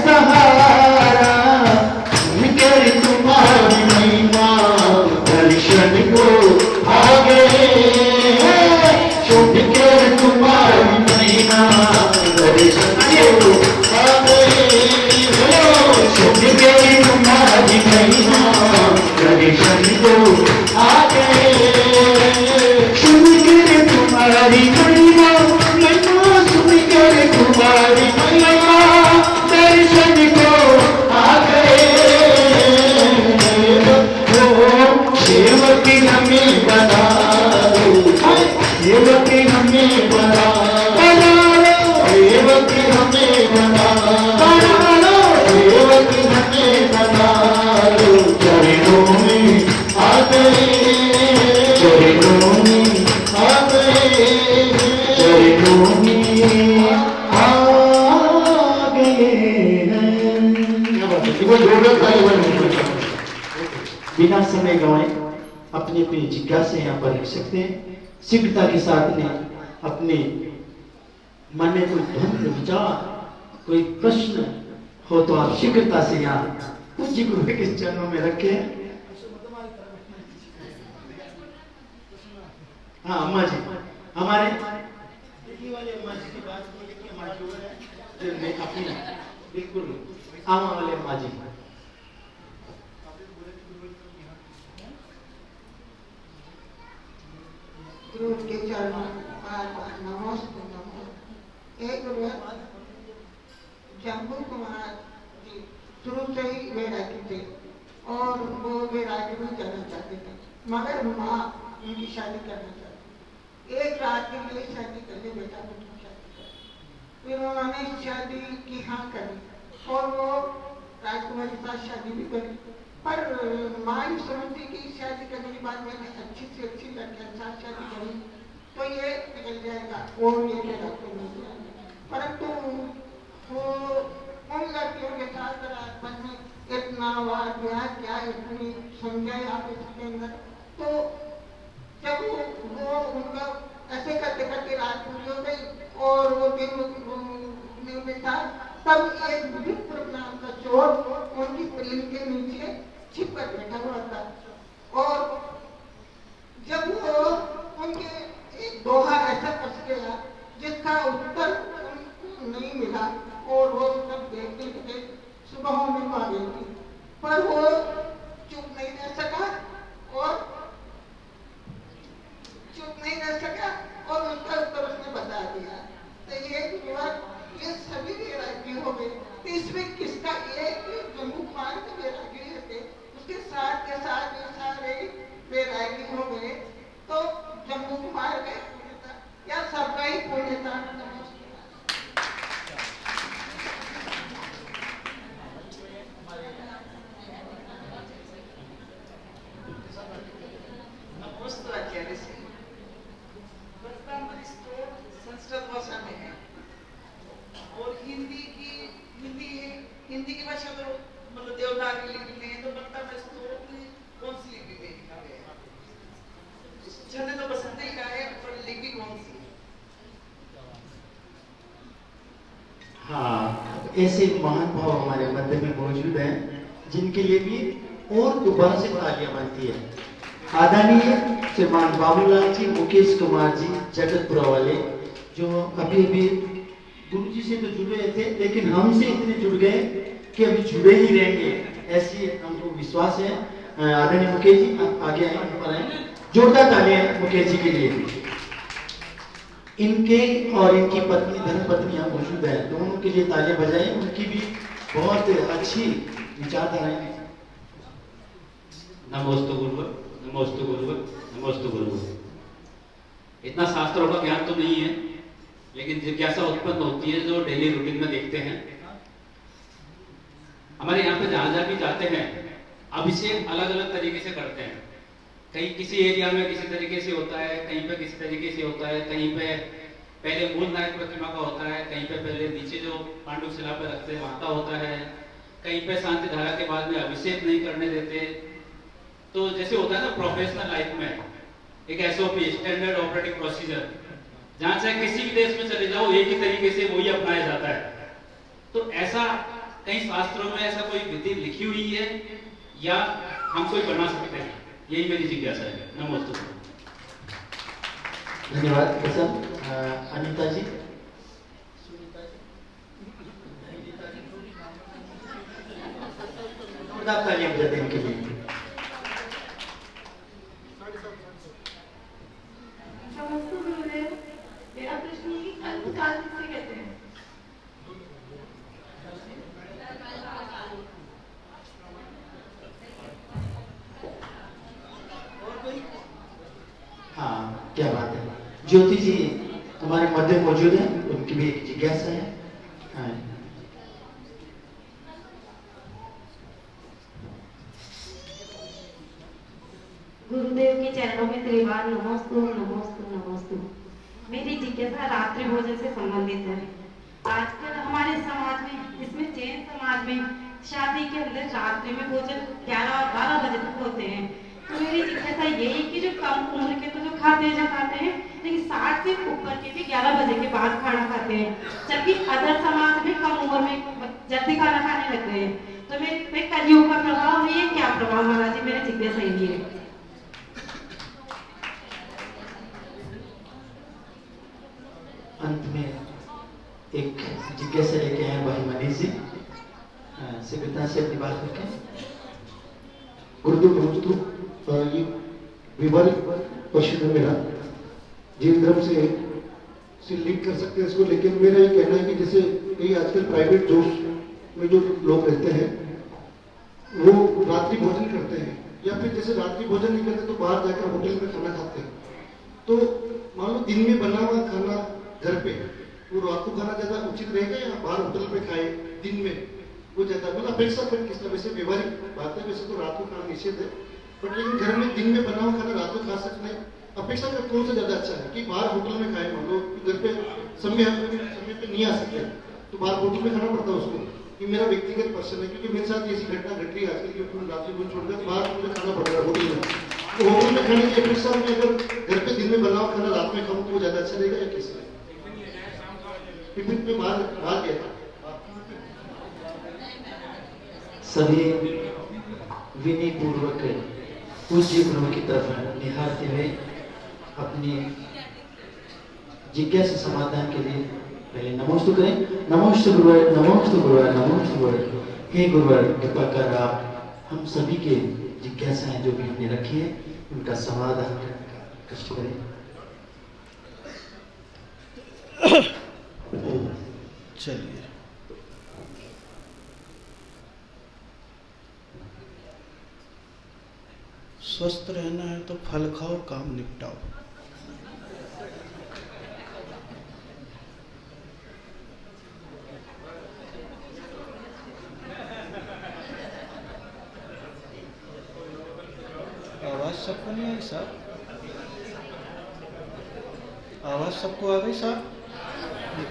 सहारा, सुनकर तुम्हारी महिमा दर्शन को आ गए, सुनकर तुम्हारी महिमा दर्शन को आ गए, सुनकर तुम्हारी महिमा दर्शन को आ गए, सुनकर तुम्हारी महिमा, महिमा सुनकर तुम्हारी महिमा दर्शन को आ गए, सेवक हमें बना दो, सेवक हमें बना लो, सेवक हमें बना लो, सेवक हमें बना लो, चरणों में आ गए, चरणों में आ गए, चरणों में आ गए हैं। क्या बात है, वो जोड़क था ये। बिना समय गवाए अपनी अपनी जिज्ञासा यहाँ पर रख सकते हैं। शीघ्रता के साथ में अपने मन में कोई ध्वनि विचार, कोई प्रश्न हो तो आप शीघ्रता से यहाँ पूज्य गुरु के चरणों में रखें। हाँ अम्मा जी, हमारे दिल्ली वाले अम्मा जी की बात बोले कि अम्मा जी है जो मैं अपनी बिल्कुल आमा वाले अम्मा जी। गुरु के चरणों बार नमस्ते नमस्ते। एक जम्बू कुमार जी शुरू से ही वैरागी थे और वो वैरागी में जाना चाहते थे, मगर माँ उनकी शादी करना चाहती। एक रात के लिए शादी कर ले बेटा, मुझे शादी कर। फिर उन्होंने शादी की हाँ करी और वो राजकुमारी के साथ शादी भी करी, पर माँ ही समझती कि शादी करने के बाद मैंने अच्छी से अच्छी लड़कियों के साथ शादी करी तो ये निकल जाएगा और ये मेरा तो नहीं जाएगा, परंतु वो उन लड़कियों के साथ रात भर में इतना वाद विवाद क्या इतनी समझाई आप इसके अंदर, तो जब वो उनका ऐसे करते करते रात पूरी हो गई और वो दिन में था, तब एक विचित्र नाम का चोर उनकी प्रेम के नीचे छिप कर बैठा हुआ था और जब वो उनके एक दोहा ऐसा फंस गया जिसका उत्तर उनको नहीं मिला और वो सब देखते थे सुबह होने वाली थी, पर वो चुप नहीं रह सका और और उनका उत्तर उसने बता दिया। तो ये ये सभी वैरागी हो गए, तो इसमें किसका एक जम्मू कुमार के वैरागी थे, उसके साथ के साथ ये सारे वैरागी हो गए, तो जम्मू कुमार का पुण्य था या सबका ही पुण्य था। संस्कृत भाषा में है और हिंदी की भाषा तो मतलब देवनागरी लिपि में है, तो बनता है स्तोत्र कौन सी लिपि में लिखा गया है? छंद तो बसंत ही का है, पर लिपि कौन सी है? हाँ, ऐसे महान भाव हमारे मध्य में मौजूद हैं जिनके लिए भी और दोबारा से तालियां बनती है। आदरणीय श्रीमान बाबूलाल जी, मुकेश कुमार जी जगतपुरा वाले, जो अभी अभी गुरु जी से तो जुड़े थे लेकिन हमसे इतने जुड़ गए कि अभी जुड़े ही रहेंगे, ऐसी हमको विश्वास है। आदरणीय मुकेश जी आप आगे आए, ऊपर आए, जोरदार तालियां मुकेश जी के लिए। इनके और इनकी पत्नी धर्मपत्नी यहाँ मौजूद है, दोनों के लिए तालियां बजाएं, उनकी भी बहुत अच्छी विचारधाराएं हैं। नमोस्तु गुरुवर, नमोस्तु गुरुवर, नमोस्तु गुरुवर। इतना शास्त्रों का ज्ञान तो नहीं है, लेकिन जिज्ञासा उत्पन्न होती है जो डेली रूटीन में देखते हैं। हमारे यहाँ पे जहाँ जहाँ भी जाते हैं अभिषेक अलग अलग तरीके से करते हैं। कहीं किसी एरिया में किसी तरीके से होता है, कहीं पे किसी तरीके से होता है, कहीं पे पहले मूल नायक प्रतिमा का होता है, कहीं पे पहले नीचे जो पांडु शिला पे रखते हैं वहां का होता है, कहीं पे शांति धारा के बाद में अभिषेक नहीं करने देते। तो जैसे होता है ना प्रोफेशनल लाइफ में एक एसओपी, स्टैंडर्ड ऑपरेटिंग प्रोसीजर, जहां चाहे किसी भी देश में चले जाओ एक ही तरीके से वही अपनाया जाता है। तो ऐसा कहीं शास्त्रों में ऐसा कोई विधि लिखी हुई है या हम कोई बना सकते हैं? यही मेरी जिज्ञासा है। नमस्ते। धन्यवाद किशन। अनीता जी। जोरदार तालियां बजाते हैं इनके लिए। नमस्ते गुरुदेव, मेरा प्रश्न है कि अल्पकाल किसे कहते हैं? हाँ, क्या बात है। ज्योति जी हमारे मध्य मौजूद हैं, उनकी भी एक जिज्ञासा है। हाँ। गुरुदेव के चरणों में त्रिवार नमोस्तु नमोस्तु नमोस्तु। मेरी जिज्ञासा रात्रि भोजन से संबंधित है। आजकल हमारे समाज में, इसमें जैन समाज में, शादी के अंदर रात्रि में भोजन 11-12 बजे तक होते हैं। तो मेरी जिज्ञासा यही कि जो कम उम्र के तो जो खाते हैं, लेकिन 60 से ऊपर के भी 11 बजे के बाद खाना खाते हैं, जबकि अदर समाज में कम उम्र में जल्दी खाना खाने लगते हैं। तो मेरे कलयुग का प्रभाव है, ये क्या प्रभाव महाराज जी? मेरी जिज्ञासा यही है। अंत में एक जिज्ञासा लेके आए भाई मनीष जी, सिद्धता से अपनी बात रखें। गुरुदेव नमस्तु। ये विवाहित क्वेश्चन है मेरा, जैन धर्म से लिंक कर सकते हैं इसको, लेकिन मेरा ये कहना है कि जैसे कई आजकल प्राइवेट जॉब्स में जो लोग रहते हैं वो रात्रि भोजन करते हैं, या फिर जैसे रात्रि भोजन नहीं करते तो बाहर जाकर होटल में खाना खाते हैं। तो मान लो दिन में बना हुआ खाना घर पे, वो रात को खाना ज्यादा उचित रहेगा या बाहर होटल पे खाए दिन में, वो ज्यादा मतलब अपेक्षा कर किस तरह से व्यवहारिक बात है। वैसे तो रात को खाना निषेध है, बट लेकिन घर में दिन में बना हुआ खाना रात को खा सकते हैं। अपेक्षा कर कौन सा ज्यादा अच्छा है कि बाहर होटल में खाए, मान लो घर पे समय पे नहीं आ सकते तो बाहर होटल में खाना पड़ता है उसको। ये मेरा व्यक्तिगत पर्सन है, क्योंकि मेरे साथ ऐसी घटना घट रही है आजकल की, रात्रि भोजन छोड़कर बाहर मुझे खाना पड़ रहा है होटल में। तो होटल में खाने की अपेक्षा में अगर घर पे दिन में बना हुआ खाना रात में खाऊं तो वो ज्यादा अच्छा रहेगा या कैसे? टिफिन पे बाहर गया था। सभी विनय पूर्वक पूज्य गुरु की तरफ निहारते हुए अपनी जिज्ञासा समाधान के लिए पहले नमोस्तु करें। नमोस्तु गुरुवर, नमोस्तु गुरुवर, नमोस्तु गुरुवर। हे गुरुवर, कृपा कर आप हम सभी के जिज्ञासाएं जो भी हमने रखी है उनका समाधान करने का कष्ट करें। चलिए, स्वस्थ रहना है तो फल खाओ, काम निपटाओ। आवाज सबको नहीं आई साहब? आवाज सबको आ गई साहब?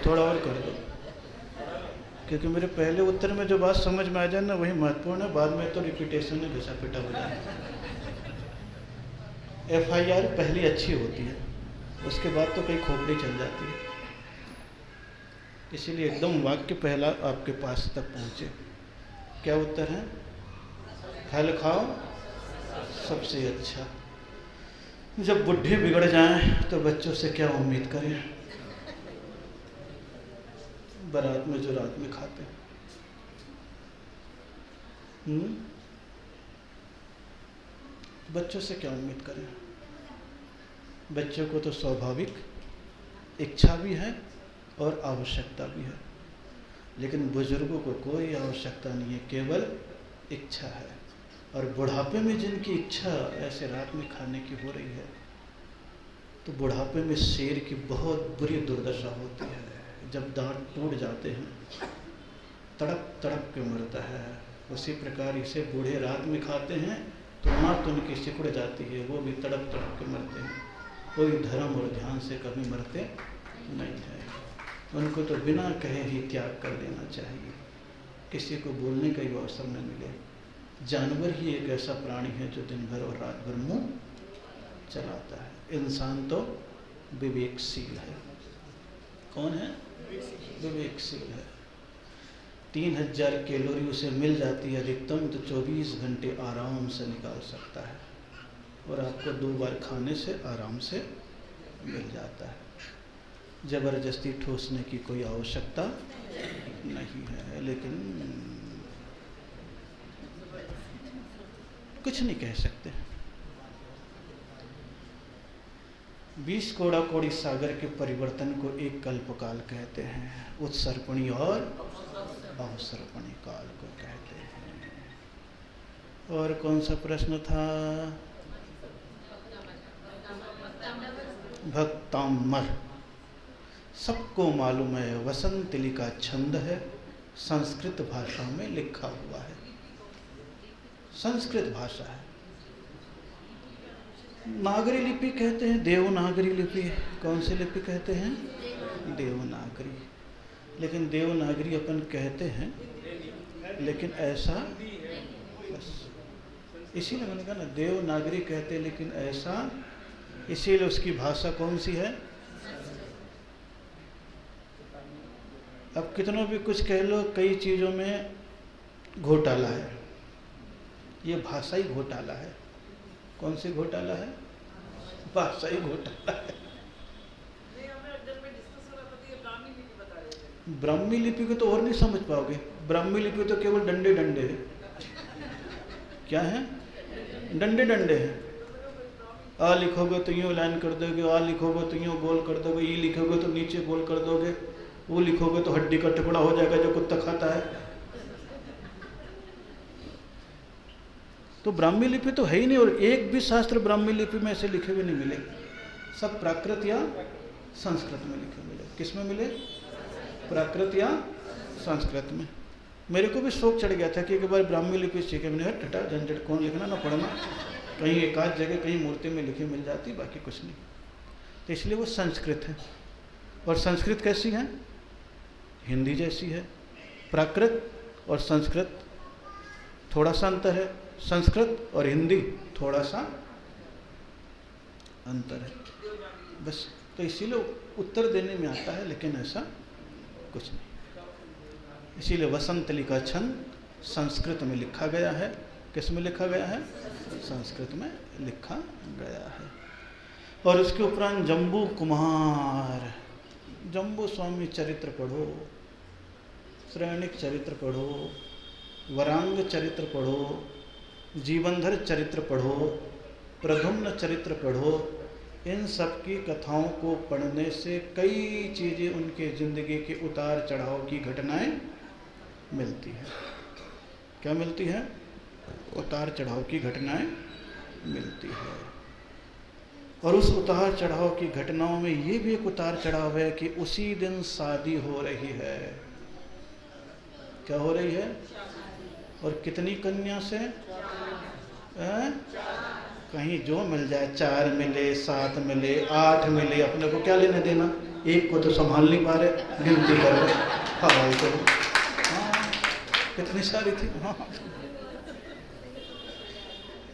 थोड़ा और कर दो, क्योंकि मेरे पहले उत्तर में जो बात समझ में आ जाए ना वही महत्वपूर्ण है, बाद में तो रिपीटेशन है, घिसा पिटा हो जाए। FIR पहली अच्छी होती है, उसके बाद तो कई खोपड़ी चल जाती है, इसीलिए एकदम वाक्य पहला आपके पास तक पहुँचे। क्या उत्तर है? फल खाओ सबसे अच्छा। जब बुढ़े बिगड़ जाएं तो बच्चों से क्या उम्मीद करें? बारात में जो रात में खाते हैं, बच्चों से क्या उम्मीद करें? बच्चों को तो स्वाभाविक इच्छा भी है और आवश्यकता भी है, लेकिन बुजुर्गों को कोई आवश्यकता नहीं है, केवल इच्छा है। और बुढ़ापे में जिनकी इच्छा ऐसे रात में खाने की हो रही है, तो बुढ़ापे में शेर की बहुत बुरी दुर्दशा होती है। जब दांत टूट जाते हैं तड़प तड़प के मरता है। उसी प्रकार इसे बूढ़े रात में खाते हैं तो आँख तो उनकी सिकुड़ जाती है, वो भी तड़प तड़प के मरते हैं। कोई धर्म और ध्यान से कभी मरते नहीं है। उनको तो बिना कहे ही त्याग कर देना चाहिए, किसी को बोलने का ही अवसर न मिले। जानवर ही एक ऐसा प्राणी है जो दिन भर और रात भर मुँह चलाता है। इंसान तो विवेकशील है। कौन है? विवेकशील है। 3000 कैलोरी उसे मिल जाती है अधिकतम, तो 24 घंटे आराम से निकाल सकता है और आपको 2 बार खाने से आराम से मिल जाता है। ज़बरदस्ती ठूसने की कोई आवश्यकता नहीं है। लेकिन कुछ नहीं कह सकते। 20 कोड़ा कोड़ी सागर के परिवर्तन को एक कल्पकाल कहते हैं, उत्सर्पणी और अवसर्पणी काल को कहते हैं। और कौन सा प्रश्न था? भक्तामर। सबको मालूम है वसंतली का छंद है, संस्कृत भाषा में लिखा हुआ है। संस्कृत भाषा है। नागरी लिपि कहते हैं, देवनागरी लिपि। कौन सी लिपि कहते हैं? देवनागरी। लेकिन देवनागरी अपन कहते हैं, लेकिन ऐसा बस इसीलिए मैंने कहा ना, देवनागरी कहते हैं लेकिन ऐसा, इसीलिए उसकी भाषा कौन सी है? अब कितनों भी कुछ कह लो, कई चीज़ों में घोटाला है। ये भाषा ही घोटाला है। कौन सी घोटाला है? भाषा ही घोटाला है। ब्राह्मी लिपि को तो और नहीं समझ पाओगे। ब्राह्मी लिपि तो केवल डंडे डंडे है। क्या है? डंडे डंडे हैं। आ लिखोगे तो यूँ लाइन कर दोगे, आ लिखोगे तो यूँ गोल कर दोगे, ई लिखोगे तो नीचे गोल कर दोगे, वो लिखोगे तो हड्डी का टुकड़ा हो जाएगा जो कुत्ता खाता है। तो ब्राह्मी लिपि तो है ही नहीं, और एक भी शास्त्र ब्राह्मी लिपि में ऐसे लिखे हुए नहीं मिले। सब प्राकृत या संस्कृत में लिखे मिले। किस में मिले? प्राकृत या संस्कृत में। मेरे को भी शौक चढ़ गया था कि एक बार ब्राह्मी लिपि सीखे। मैंने कहा टटा झंझट कौन लिखना ना पढ़ना, कहीं एक आध जगह कहीं मूर्ति में लिखी मिल जाती, बाकी कुछ नहीं। तो इसलिए वो संस्कृत है। और संस्कृत कैसी है? हिंदी जैसी है। प्राकृत और संस्कृत थोड़ा सा अंतर है, संस्कृत और हिंदी थोड़ा सा अंतर है बस। तो इसीलिए उत्तर देने में आता है, लेकिन ऐसा कुछ नहीं। इसीलिए वसंतली का छंद संस्कृत में लिखा गया है। किस में लिखा गया है? संस्कृत में लिखा गया है। और उसके उपरांत जम्बू कुमार, जम्बू स्वामी चरित्र पढ़ो, श्रेणिक चरित्र पढ़ो, वरांग चरित्र पढ़ो, जीवनधर चरित्र पढ़ो, प्रद्युम्न चरित्र पढ़ो। इन सब की कथाओं को पढ़ने से कई चीज़ें, उनके ज़िंदगी के उतार चढ़ाव की घटनाएं मिलती हैं। क्या मिलती है? उतार चढ़ाव की घटनाएं मिलती है। और उस उतार चढ़ाव की घटनाओं में ये भी एक उतार चढ़ाव है कि उसी दिन शादी हो रही है। क्या हो रही है? और कितनी कन्या से? कहीं जो मिल जाए, 4 मिले, 7 मिले, 8 मिले, अपने को क्या लेने देना। एक को तो संभाल नहीं पा रहे, गिनती कर रहे। हाँ तो कितनी सारी थी? हाँ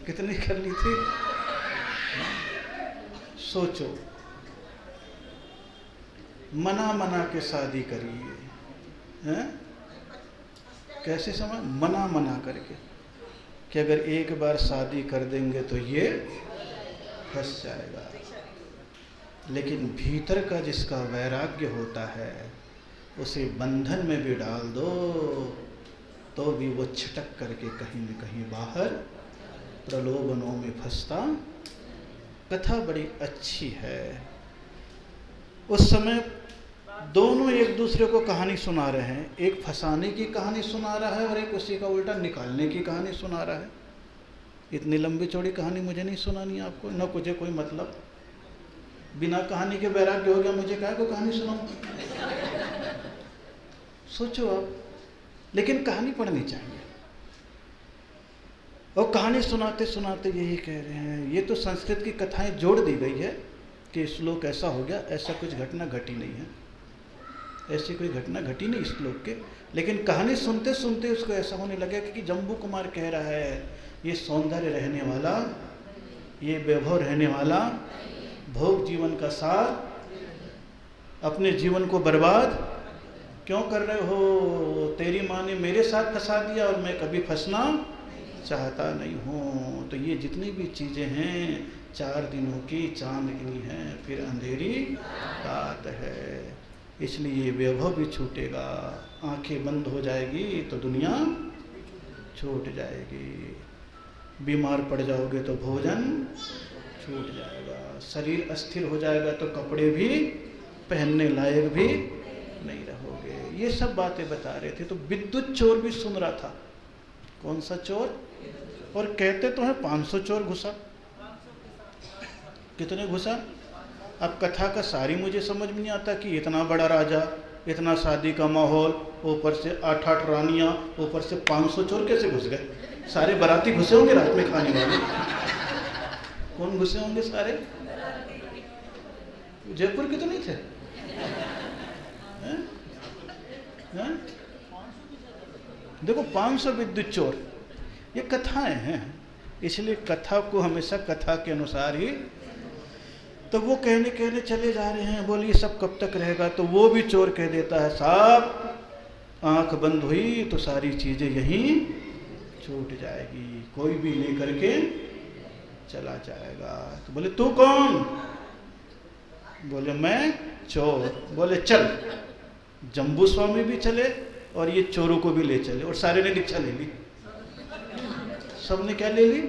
कितनी कर ली थी? सोचो, मना मना के शादी करिए हैं? कैसे समझ? मना मना करके कि अगर एक बार शादी कर देंगे तो ये फंस जाएगा। लेकिन भीतर का जिसका वैराग्य होता है, उसे बंधन में भी डाल दो तो भी वो छिटक करके कहीं न कहीं बाहर प्रलोभनों में फंसता। कथा बड़ी अच्छी है। उस समय दोनों एक दूसरे को कहानी सुना रहे हैं। एक फंसाने की कहानी सुना रहा है और एक उसी का उल्टा निकालने की कहानी सुना रहा है। इतनी लंबी चौड़ी कहानी मुझे नहीं सुनानी आपको, न मुझे कोई मतलब। बिना कहानी के वैराग्य हो गया, मुझे क्या को कहानी सुनाऊं? सोचो आप। लेकिन कहानी पढ़नी चाहिए। और कहानी सुनाते सुनाते यही कह रहे हैं, ये तो संस्कृत की कथाएं जोड़ दी गई है कि श्लोक ऐसा हो गया, ऐसा कुछ घटना घटी नहीं है। ऐसी कोई घटना घटी नहीं श्लोक के। लेकिन कहानी सुनते सुनते उसको ऐसा होने लगा कि जम्बू कुमार कह रहा है, ये सौंदर्य रहने वाला, ये वैभव रहने वाला, भोग जीवन का सार, अपने जीवन को बर्बाद क्यों कर रहे हो? तेरी माँ ने मेरे साथ फंसा दिया और मैं कभी फंसना चाहता नहीं हूँ। तो ये जितनी भी चीज़ें हैं 4 दिनों की चांदनी है, फिर अंधेरी रात है। इसलिए वैभव भी छूटेगा, आंखें बंद हो जाएगी तो दुनिया छूट जाएगी। बीमार पड़ जाओगे तो भोजन छूट जाएगा, शरीर अस्थिर हो जाएगा तो कपड़े भी पहनने लायक भी नहीं रहोगे। ये सब बातें बता रहे थे। तो विद्युत चोर भी सुन रहा था। कौन सा चोर? और कहते तो है 500 चोर घुसा। कितने घुसा? अब कथा का सारी मुझे समझ में नहीं आता कि इतना बड़ा राजा, इतना शादी का माहौल, ऊपर से 8-8 रानियां, ऊपर से 500 चोर कैसे घुस गए? सारे बाराती घुसे होंगे रात में खाने वाले। कौन घुसे होंगे? सारे जयपुर के तो नहीं थे? हैं? हैं? देखो 500 विद्युत चोर। ये कथाएं हैं, इसलिए कथा को हमेशा कथा के अनुसार ही। तो वो कहने चले जा रहे हैं, बोलिए सब कब तक रहेगा? तो वो भी चोर कह देता है, साहब आंख बंद हुई तो सारी चीजें यहीं छूट जाएगी, कोई भी लेकर के चला जाएगा। तो बोले तू कौन? बोले मैं चोर। बोले चल। जम्बू स्वामी भी चले और ये चोरों को भी ले चले, और सारे ने दीक्षा ले ली। सबने क्या ले ली?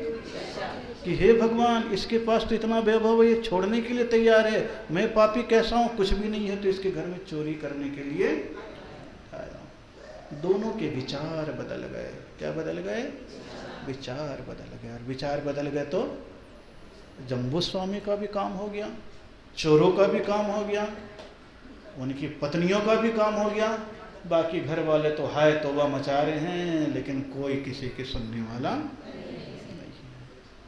कि हे भगवान, इसके पास तो इतना वैभव है, ये छोड़ने के लिए तैयार है। मैं पापी कैसा हूँ? कुछ भी नहीं है, तो इसके घर में चोरी करने के लिए आया हूँ। दोनों के विचार बदल गए। क्या बदल गए? विचार बदल गए। और विचार बदल गए तो जम्बू स्वामी का भी काम हो गया, चोरों का भी काम हो गया, उनकी पत्नियों का भी काम हो गया। बाकी घर वाले तो हाय तौबा मचा रहे हैं, लेकिन कोई किसी की सुनने वाला नहीं है।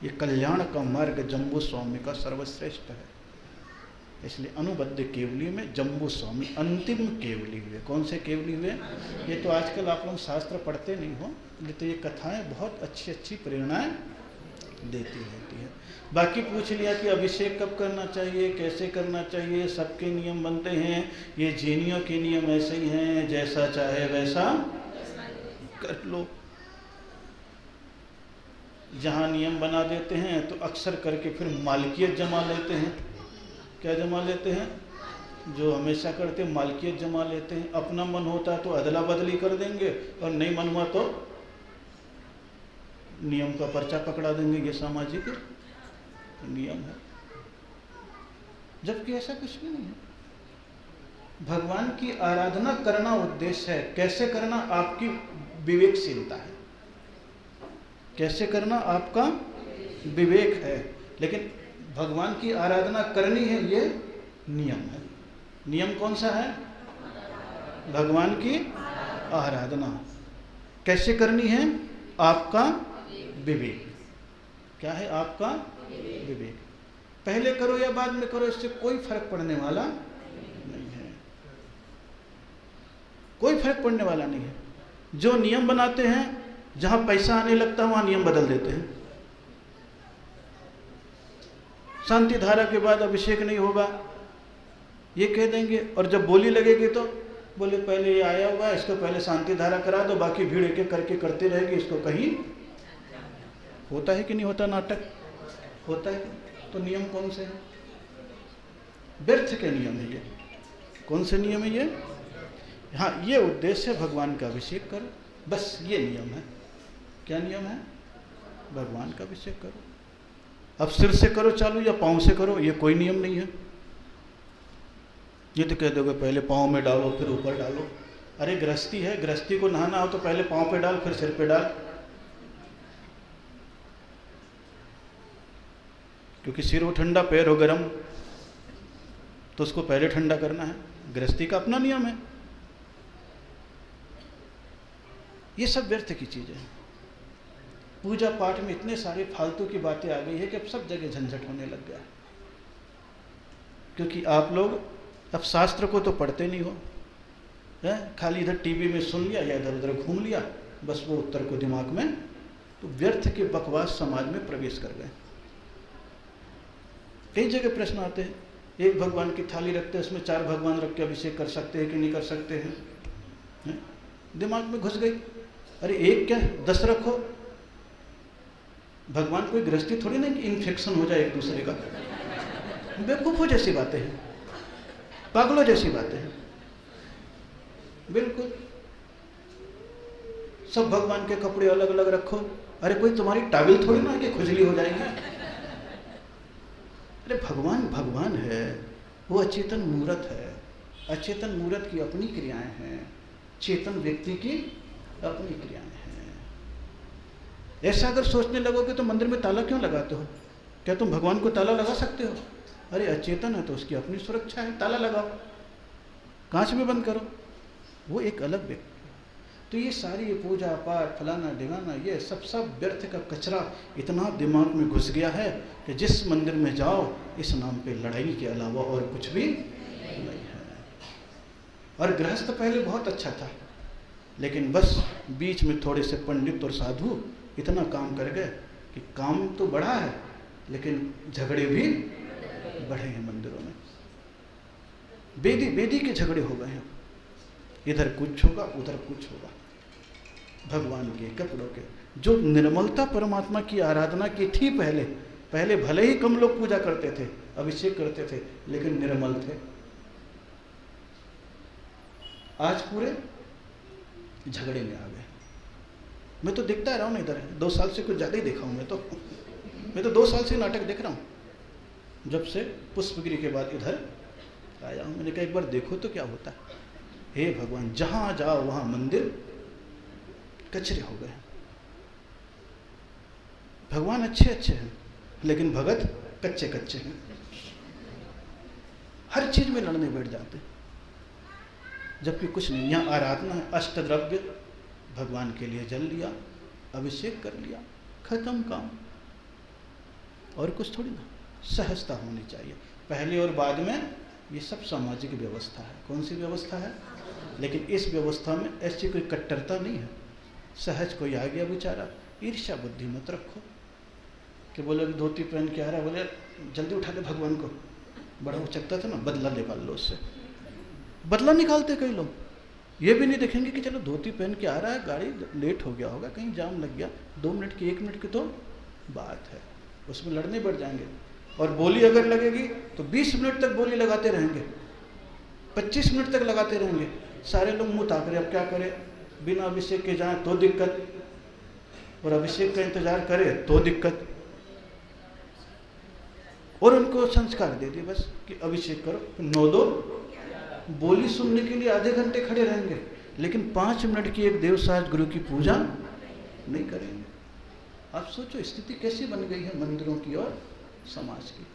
ये कल्याण का मार्ग जम्बू स्वामी का सर्वश्रेष्ठ है। इसलिए अनुबद्ध केवली में जम्बू स्वामी अंतिम केवली हुए। कौन से केवली हुए? ये तो आजकल आप लोग शास्त्र पढ़ते नहीं हो, ये तो ये कथाएं बहुत अच्छी अच्छी प्रेरणाएं देती रहती है। बाकी पूछ लिया कि अभिषेक कब करना चाहिए, कैसे करना चाहिए, सबके नियम बनते हैं। ये जीनियों के नियम ऐसे ही हैं, जैसा चाहे वैसा कर लो। जहाँ नियम बना देते हैं तो अक्सर करके फिर मालिकियत जमा लेते हैं। क्या जमा लेते हैं? जो हमेशा करते हैं मालिकियत जमा लेते हैं। अपना मन होता है तो अदला बदली कर देंगे, और नहीं मन हुआ तो नियम का पर्चा पकड़ा देंगे। ये सामाजिक नियम है, जबकि ऐसा कुछ भी नहीं है। भगवान की आराधना करना उद्देश्य है, कैसे करना आपकी विवेकशीलता है, कैसे करना आपका विवेक है। लेकिन भगवान की आराधना करनी है, ये नियम है। नियम कौन सा है? भगवान की आराधना कैसे करनी है? आपका विवेक। क्या है? आपका विवेक। पहले करो या बाद में करो, इससे कोई फर्क पड़ने वाला नहीं है, कोई फर्क पड़ने वाला नहीं है। जो नियम बनाते हैं, जहां पैसा आने लगता है वहां नियम बदल देते हैं। शांति धारा के बाद अभिषेक नहीं होगा, ये कह देंगे, और जब बोली लगेगी तो बोले पहले ये आया हुआ है, इसको पहले शांति धारा करा दो, बाकी भीड़ एक एक करके करते रहेगी। इसको कहीं होता है कि नहीं होता? नाटक होता है। तो नियम कौन से हैं? व्यर्थ के नियम है ये। कौन से नियम है ये? हाँ, ये उद्देश्य है भगवान का अभिषेक करो, बस ये नियम है। क्या नियम है? भगवान का अभिषेक करो। अब सिर से करो चालू या पाँव से करो, ये कोई नियम नहीं है। ये तो कह दोगे पहले पाँव में डालो फिर ऊपर डालो। अरे गृहस्थी है, गृहस्थी को नहाना हो तो पहले पाँव पे डाल फिर सिर पे डाल, क्योंकि सिर हो ठंडा पैर हो गर्म, तो उसको पहले ठंडा करना है। गृहस्थी का अपना नियम है। ये सब व्यर्थ की चीजें हैं। पूजा पाठ में इतने सारे फालतू की बातें आ गई है कि अब सब जगह झंझट होने लग गया, क्योंकि आप लोग अब शास्त्र को तो पढ़ते नहीं हो, है? खाली इधर टीवी में सुन लिया या इधर उधर घूम लिया, बस वो उत्तर को दिमाग में, तो व्यर्थ के बकवास समाज में प्रवेश कर गए। कई जगह प्रश्न आते हैं, एक भगवान की थाली रखते हैं, उसमें 4 भगवान रख के अभिषेक कर सकते हैं कि नहीं कर सकते हैं? हैं? दिमाग में घुस गई, अरे एक क्या 10 रखो। भगवान कोई गृहस्थी थोड़ी ना कि इन्फेक्शन हो जाए एक दूसरे का। बेवकूफ़ों जैसी बातें हैं, पागलों जैसी बातें हैं, बिल्कुल। सब भगवान के कपड़े अलग अलग रखो। अरे कोई तुम्हारी टाविल थोड़ी ना कि खुजली हो जाएगी। अरे भगवान भगवान है, वो अचेतन मूर्त है। अचेतन मूर्त की अपनी क्रियाएं हैं, चेतन व्यक्ति की अपनी क्रियाएं हैं। ऐसा अगर सोचने लगोगे तो मंदिर में ताला क्यों लगाते हो? क्या तुम भगवान को ताला लगा सकते हो? अरे अचेतन है तो उसकी अपनी सुरक्षा है, ताला लगाओ, कांच में बंद करो, वो एक अलग व्यक्ति। तो ये सारी ये पूजा पाठ फलाना ढिमाना ये सब व्यर्थ का कचरा इतना दिमाग में घुस गया है कि जिस मंदिर में जाओ इस नाम पे लड़ाई के अलावा और कुछ भी नहीं है। और गृहस्थ पहले बहुत अच्छा था, लेकिन बस बीच में थोड़े से पंडित और साधु इतना काम कर गए कि काम तो बढ़ा है लेकिन झगड़े भी बढ़े हैं मंदिरों में। बेदी के झगड़े हो गए हैं, इधर कुछ होगा उधर कुछ होगा। भगवान के कपड़ों के जो निर्मलता परमात्मा की आराधना की थी पहले भले ही कम लोग पूजा करते थे, अभिषेक करते थे, लेकिन निर्मल थे। आज पूरे झगड़े में आ गए। मैं तो देखता रहा हूँ ना, इधर 2 साल से कुछ ज़्यादा ही देखा हूँ। मैं तो 2 साल से नाटक देख रहा हूँ, जब से पुष्पगिरी के बाद इधर आया हूँ। मैंने कहा एक बार देखो तो क्या होता है। हे भगवान, जहाँ जाओ वहाँ मंदिर कचरे हो गए। भगवान अच्छे हैं लेकिन भगत कच्चे हैं। हर चीज में लड़ने बैठ जाते हैं, जबकि कुछ नहीं। यहाँ आराधना है, अष्टद्रव्य भगवान के लिए जल लिया, अभिषेक कर लिया, खत्म काम। और कुछ थोड़ी ना। सहजता होनी चाहिए पहले और बाद में। ये सब सामाजिक व्यवस्था है। कौन सी व्यवस्था है? लेकिन इस व्यवस्था में ऐसी कोई कट्टरता नहीं है। सहज कोई आ गया बेचारा, ईर्ष्या बुद्धि मत रखो कि बोले धोती पहन के आ रहा, बोले जल्दी उठा ले भगवान को। बड़ा उचकता था ना, बदला निकाल लो उससे। बदला निकालते कई लोग, ये भी नहीं देखेंगे कि चलो धोती पहन के आ रहा है, गाड़ी लेट हो गया होगा, कहीं जाम लग गया, 2 मिनट की 1 मिनट की तो बात है, उसमें लड़ने बढ़ जाएंगे। और बोली अगर लगेगी तो 20 मिनट तक बोली लगाते रहेंगे, 25 मिनट तक लगाते रहेंगे। सारे लोग मुँह ताक रहे, अब क्या करें? बिना अभिषेक के जाएं तो दिक्कत, और अभिषेक का इंतजार करें तो दिक्कत। और उनको संस्कार दे दिए बस कि अभिषेक करो, 9-2 बोली सुनने के लिए आधे घंटे खड़े रहेंगे, लेकिन 5 मिनट की एक देवसाज गुरु की पूजा नहीं करेंगे। आप सोचो स्थिति कैसी बन गई है मंदिरों की और समाज की।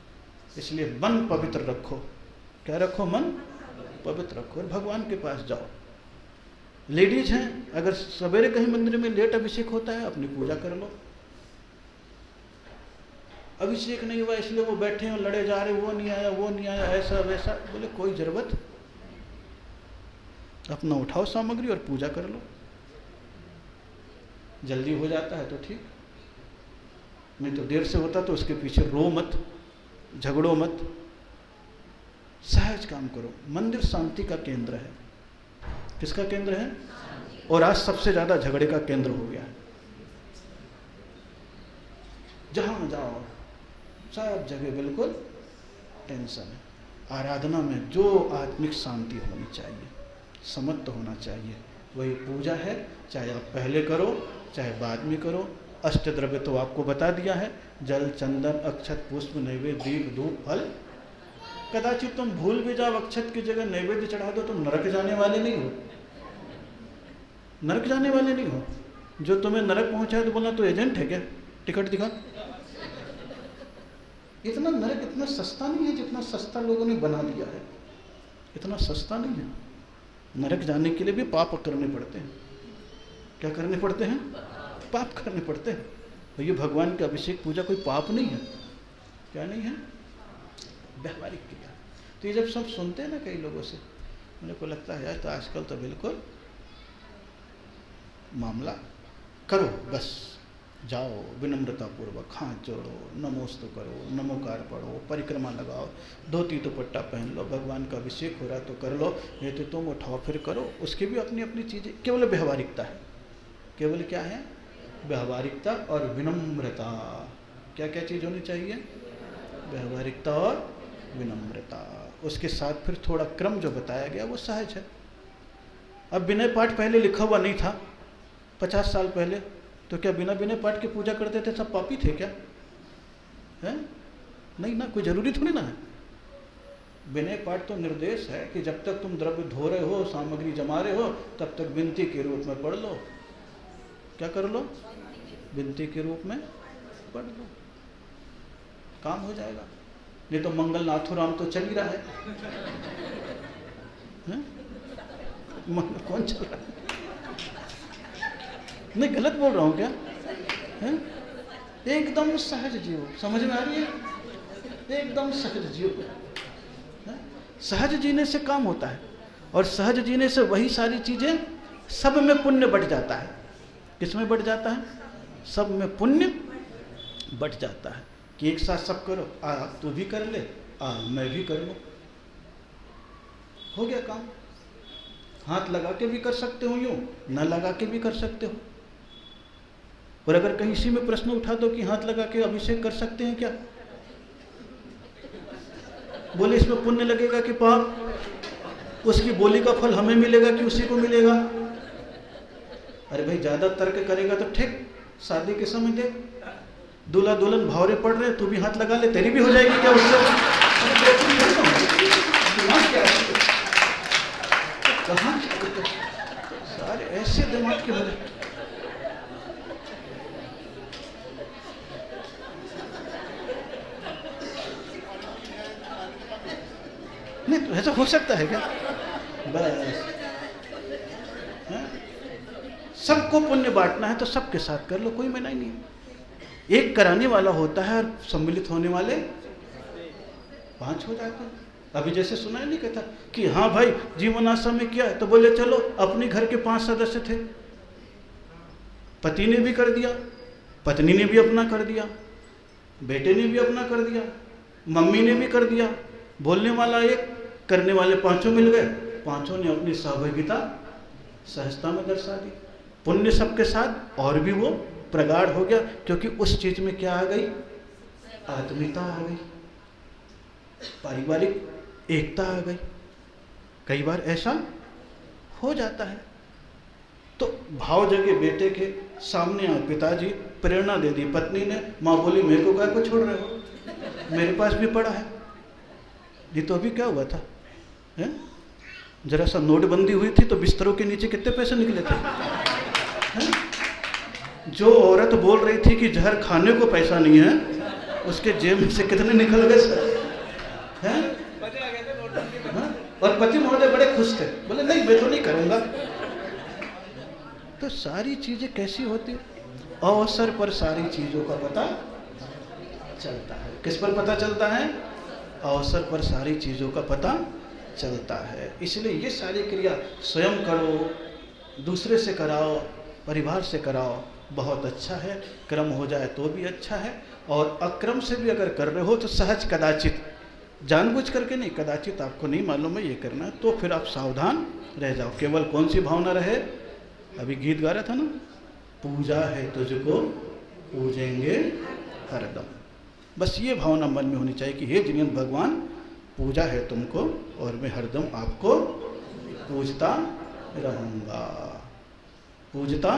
इसलिए मन पवित्र रखो। क्या रखो? मन पवित्र रखो और भगवान के पास जाओ। लेडीज हैं, अगर सवेरे कहीं मंदिर में लेट अभिषेक होता है, अपनी पूजा कर लो। अभिषेक नहीं हुआ इसलिए वो बैठे हैं लड़े जा रहे, वो नहीं आया, ऐसा वैसा, बोले कोई जरूरत। अपना उठाओ सामग्री और पूजा कर लो। जल्दी हो जाता है तो ठीक, नहीं तो देर से होता तो उसके पीछे रो मत, झगड़ो मत, सहज काम करो। मंदिर शांति का केंद्र है। किसका केंद्र है? और आज सबसे ज्यादा झगड़े का केंद्र हो गया है। जहां जाओ सब जगह बिल्कुल टेंशन है। आराधना में जो आत्मिक शांति होनी चाहिए, समत्व होना चाहिए, वही पूजा है। चाहे आप पहले करो चाहे बाद में करो। अष्टद्रव्य तो आपको बता दिया है, जल, चंदन, अक्षत, पुष्प, नैवेद्य, दीप, धूप, फल। कदाचित तुम भूल भी जाओ, अक्षत की जगह नैवेद्य चढ़ा दो, तुम नरक जाने वाले नहीं हो। नरक जाने वाले नहीं हो। जो तुम्हें नरक पहुंचाए तो बोलना तो एजेंट है क्या? टिकट दिखा। इतना नरक इतना सस्ता नहीं है जितना सस्ता लोगों ने बना दिया है। इतना सस्ता नहीं है। नरक जाने के लिए भी पाप करने पड़ते हैं। क्या करने पड़ते हैं? पाप करने पड़ते हैं। तो ये भगवान का अभिषेक पूजा कोई पाप नहीं है। क्या नहीं है? व्यवहारिक क्रिया। तो ये जब सब सुनते हैं ना कई लोगों से, मेरे को लगता है यार तो आजकल तो बिल्कुल मामला करो बस, जाओ विनम्रता पूर्वक हाथ जोड़ो, नमोस्तु करो, नमोकार पढ़ो, परिक्रमा लगाओ, धोती दुपट्टा पहन लो, भगवान का अभिषेक हो रहा तो कर लो, नहीं तो तुम उठाओ फिर करो। उसकी भी अपनी अपनी चीज़ें, केवल व्यवहारिकता है। केवल क्या है? व्यवहारिकता और विनम्रता। क्या क्या चीज़ होनी चाहिए? व्यवहारिकता और विनम्रता। उसके साथ फिर थोड़ा क्रम जो बताया गया वो सहज है। अब विनय पाठ पहले लिखा हुआ नहीं था 50 साल पहले, तो क्या बिना विनय पाठ के पूजा करते थे सब पापी थे क्या? है नहीं ना, कोई जरूरी थोड़ी ना है। विनय पाठ तो निर्देश है कि जब तक तुम द्रव्य धो रहे हो, सामग्री जमा रहे हो, तब तक विनती के रूप में पढ़ लो। क्या कर लो? विनती के रूप में पढ़ लो, काम हो जाएगा। नहीं तो मंगल नाथुराम तो चल ही रहा है, कौन चल रहा है? नहीं गलत बोल रहा हूँ क्या? है? एकदम सहज जियो। समझ में आ रही है? एकदम सहज जियो। सहज जीने से काम होता है, और सहज जीने से वही सारी चीजें सब में पुण्य बढ़ जाता है। किस में बढ़ जाता है? सब में पुण्य बढ़ जाता है कि एक साथ सब करो, आ तू भी कर ले, आ मैं भी कर लूं, हो गया काम। हाथ लगा के भी कर सकते हो, यूं न लगा के भी कर सकते हो। और अगर कहीं इसी में प्रश्न उठा दो कि हाथ लगा के अभिषेक कर सकते हैं क्या, बोले इसमें पुण्य लगेगा कि पाप, उसकी बोली का फल हमें मिलेगा कि उसी को मिलेगा? अरे भाई ज्यादा तर्क करेगा तो ठीक, शादी के समय देख दूल्हा दुल्हन भावरे पड़ रहे, तू भी हाथ लगा ले, तेरी भी हो जाएगी क्या उससे? कहाँ सारे ऐसे दिमाग के हो रहे। नहीं तो ऐसा हो सकता है क्या? बस सबको पुण्य बांटना है तो सबके साथ कर लो, कोई मना ही नहीं है। एक कराने वाला होता है और सम्मिलित होने वाले 5 हो जाते हैं। अभी जैसे सुना नहीं कहता कि हाँ भाई जीवन आश्रम में किया है, तो बोले चलो, अपने घर के 5 सदस्य थे, पति ने भी कर दिया, पत्नी ने भी अपना कर दिया, बेटे ने भी अपना कर दिया, मम्मी ने भी कर दिया, बोलने वाला एक, करने वाले 5 मिल गए, 5 ने अपनी सहभागिता सहजता में दर्शा दी। पुण्य सबके साथ और भी वो प्रगाढ़ हो गया, क्योंकि उस चीज में क्या आ गई? आत्मीयता आ गई, पारिवारिक एकता आ गई। कई बार ऐसा हो जाता है। तो भाव जगे बेटे के सामने आए, पिताजी प्रेरणा दे दी, पत्नी ने, माँ बोली मेरे को क्या को छोड़ रहे हो, मेरे पास भी पड़ा है। ये तो अभी क्या हुआ था, है? जरा सा नोटबंदी हुई थी तो बिस्तरों के नीचे कितने पैसे निकले थे, है? जो औरत बोल रही थी कि जहर खाने को पैसा नहीं है, उसके जेब में से कितने निकल गए सर, हैं? और पति महोदय बड़े खुश थे, बोले नहीं मैं तो नहीं करूंगा। तो सारी चीजें कैसी होती है? अवसर पर सारी चीजों का पता चलता है। किस पर पता चलता है? अवसर पर सारी चीजों का पता चलता है। इसलिए ये सारी क्रिया स्वयं करो, दूसरे से कराओ, परिवार से कराओ, बहुत अच्छा है। क्रम हो जाए तो भी अच्छा है, और अक्रम से भी अगर कर रहे हो तो सहज, कदाचित, जानबूझ करके नहीं, कदाचित आपको नहीं मालूम है ये करना है, तो फिर आप सावधान रह जाओ। केवल कौन सी भावना रहे? अभी गीत गा रहा था ना, पूजा है तुझको पूजेंगे हरदम। बस ये भावना मन में होनी चाहिए कि हे जिनेंद्र भगवान, पूजा है तुमको और मैं हरदम आपको पूजता रहूँगा, पूजता।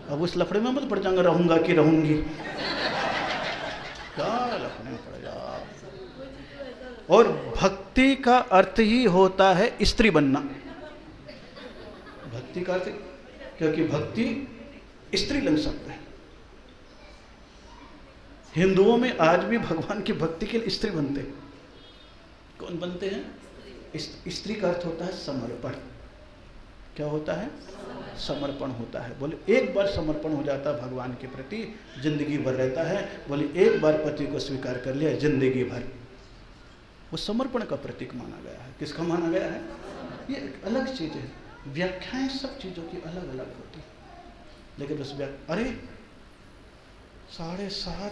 अब उस लफड़े में मत पड़ जाऊंगा, रहूँगा कि रहूँगी, क्या लफड़े में पड़ जाओ। और भक्ति का अर्थ ही होता है स्त्री बनना। भक्ति का अर्थ, क्योंकि भक्ति स्त्रीलिंग शब्द है। हिंदुओं में आज भी भगवान की भक्ति के लिए स्त्री बनते हैं। कौन बनते हैं? स्त्री का अर्थ होता है समर्पण। क्या होता है? समर्पण होता है। बोले एक बार समर्पण हो जाता है भगवान के प्रति, जिंदगी भर रहता है। बोले एक बार पति को स्वीकार कर लिया, जिंदगी भर। वो समर्पण का प्रतीक माना गया है। किसका माना गया है? ये एक अलग चीज है। व्याख्याएं सब चीजों की अलग अलग होती है, लेकिन उस अरे 7:30